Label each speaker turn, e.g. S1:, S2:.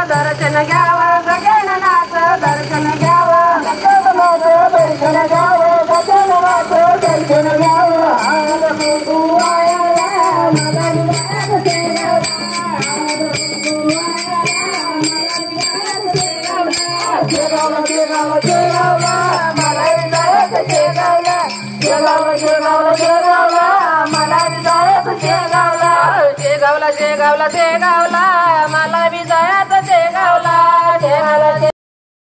S1: दर्शन घ्यावं गजाननाचं दर्शन घ्यावं गजाननाचं दर्शन घ्यावं गजाननाचं दर्शन घ्यावं आज तू आया मला विराज केला